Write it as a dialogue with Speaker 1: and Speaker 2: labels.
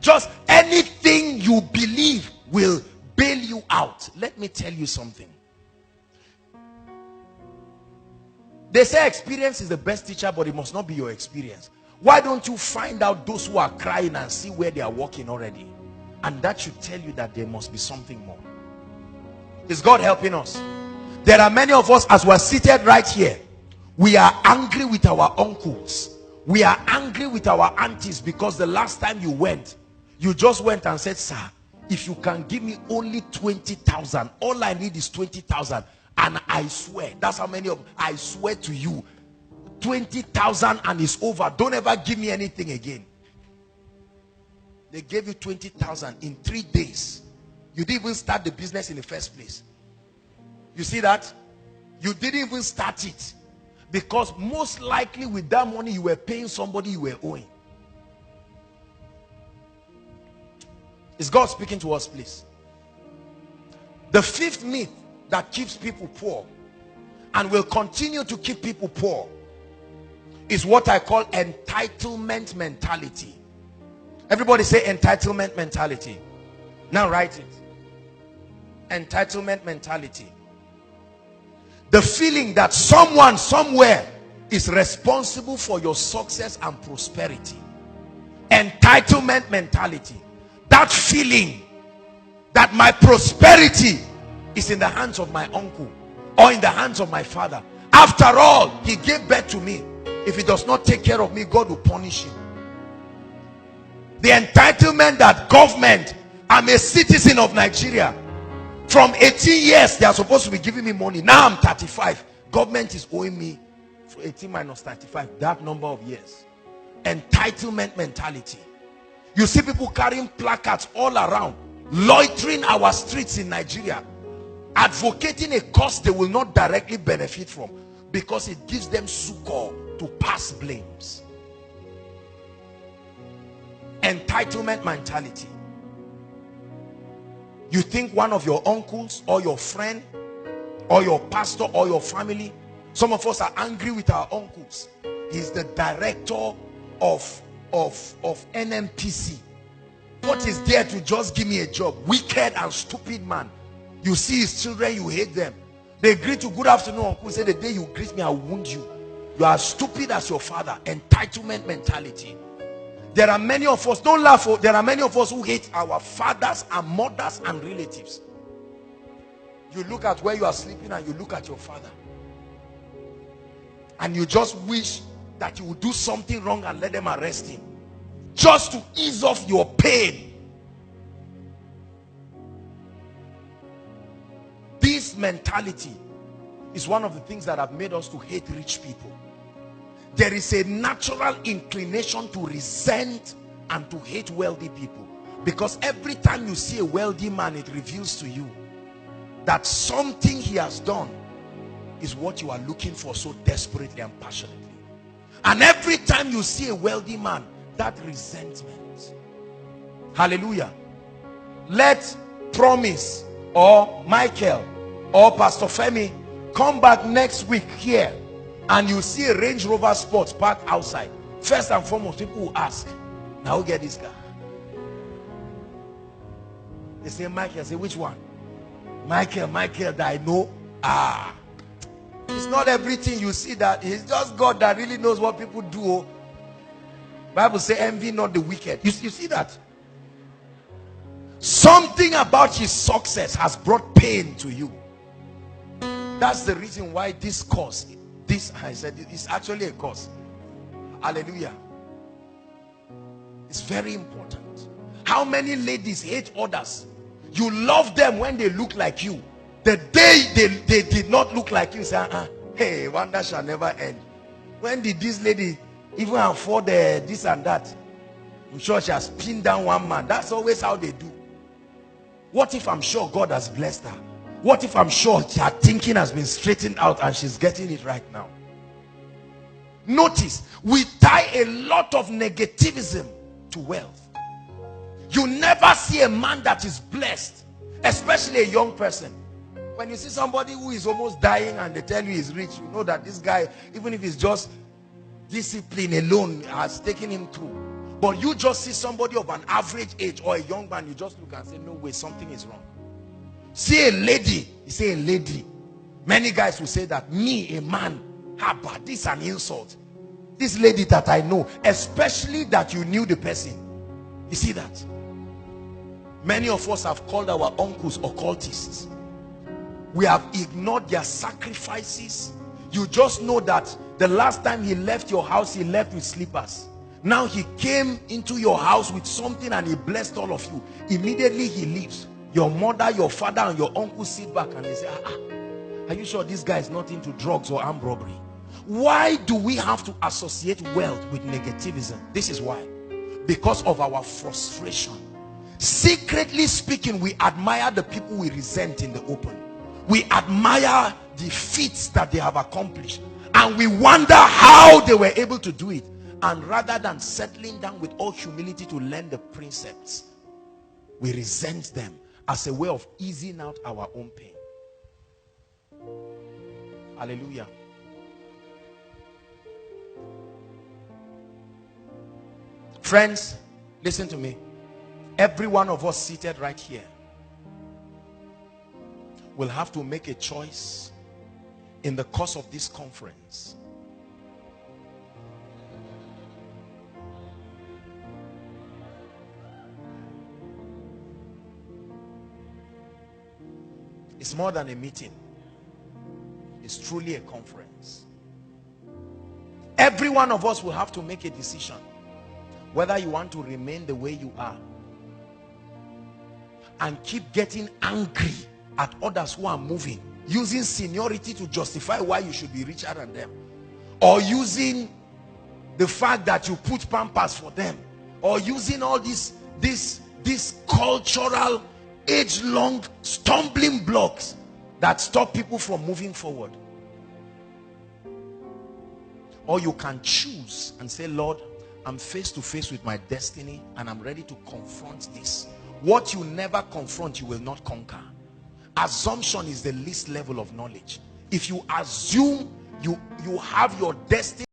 Speaker 1: Just anything you believe will bail you out. Let me tell you something. They say experience is the best teacher, but it must not be your experience. Why don't you find out those who are crying and see where they are walking already? And that should tell you that there must be something more. Is God helping us? There are many of us, as we're seated right here, we are angry with our uncles. We are angry with our aunties because the last time you went, you just went and said, sir, if you can give me only 20,000, all I need is 20,000. And I swear, that's how many of, I swear to you, 20,000 and it's over. Don't ever give me anything again. They gave you 20,000 in 3 days. You didn't even start the business in the first place. You see that? You didn't even start it. Because most likely with that money you were paying somebody you were owing. Is God speaking to us, please? The fifth myth that keeps people poor and will continue to keep people poor is what I call entitlement mentality. Everybody say entitlement mentality. Now write it. Entitlement mentality. The feeling that someone somewhere is responsible for your success and prosperity. Entitlement mentality. That feeling that my prosperity is in the hands of my uncle or in the hands of my father. After all, he gave birth to me. If he does not take care of me, God will punish him. The entitlement that government, I'm a citizen of Nigeria. From 18 years, they are supposed to be giving me money. Now I'm 35. Government is owing me 18 minus 35, that number of years. Entitlement mentality. You see people carrying placards all around, loitering our streets in Nigeria, advocating a cause they will not directly benefit from because it gives them succor to pass blames. Entitlement mentality. You think one of your uncles or your friend or your pastor or your family, some of us are angry with our uncles. He's the director of NMPC. What is there to just give me a job? Wicked and stupid man. You see his children, you hate them. They greet you, good afternoon uncle. Say the day you greet me, I'll wound you. You are stupid as your father. Entitlement mentality. There are many of us, don't laugh, there are many of us who hate our fathers and mothers and relatives. You look at where you are sleeping and you look at your father. And you just wish that you would do something wrong and let them arrest him. Just to ease off your pain. This mentality is one of the things that have made us to hate rich people. There is a natural inclination to resent and to hate wealthy people. Because every time you see a wealthy man, it reveals to you that something he has done is what you are looking for so desperately and passionately. And every time you see a wealthy man, that resentment. Hallelujah. Let Promise or Michael or Pastor Femi come back next week here and you see a Range Rover Sports parked outside. First and foremost, people will ask, now who get this car? They say Michael. I say, which one? Michael that I know. It's not everything you see that. It's just God that really knows what people do. Bible says envy not the wicked. You see that? Something about his success has brought pain to you. That's the reason why this cause, I said it's actually a cause. Hallelujah. It's very important. How many ladies hate others? You love them when they look like you. The day they did not look like you, say, hey, wonder shall never end. When did this lady even afford this and that? I'm sure she has pinned down one man. That's always how they do. What if I'm sure God has blessed her? What if I'm sure her thinking has been straightened out and she's getting it right now? Notice, we tie a lot of negativism to wealth. You never see a man that is blessed, especially a young person. When you see somebody who is almost dying and they tell you he's rich, you know that this guy, even if it's just discipline alone, has taken him through. But you just see somebody of an average age or a young man, you just look and say, no way, something is wrong. See a lady, you say a lady. Many guys will say that, me, a man, but this is an insult. This lady that I know, especially that you knew the person. You see that? Many of us have called our uncles occultists. We have ignored their sacrifices. You just know that the last time he left your house, he left with slippers. Now he came into your house with something and he blessed all of you. Immediately he leaves. Your mother, your father, and your uncle sit back and they say, are you sure this guy is not into drugs or armed robbery? Why do we have to associate wealth with negativism? This is why. Because of our frustration. Secretly speaking, we admire the people we resent in the open. We admire the feats that they have accomplished. And we wonder how they were able to do it. And rather than settling down with all humility to learn the precepts, we resent them as a way of easing out our own pain. Hallelujah. Friends, listen to me. Every one of us seated right here will have to make a choice in the course of this conference. It's more than a meeting. It's truly a conference. Every one of us will have to make a decision whether you want to remain the way you are and keep getting angry at others who are moving, using seniority to justify why you should be richer than them, or using the fact that you put pampers for them, or using all this cultural age-long stumbling blocks that stop people from moving forward. Or you can choose and say, Lord, I'm face to face with my destiny and I'm ready to confront this. What you never confront, you will not conquer. Assumption is the least level of knowledge. If you assume you have your destiny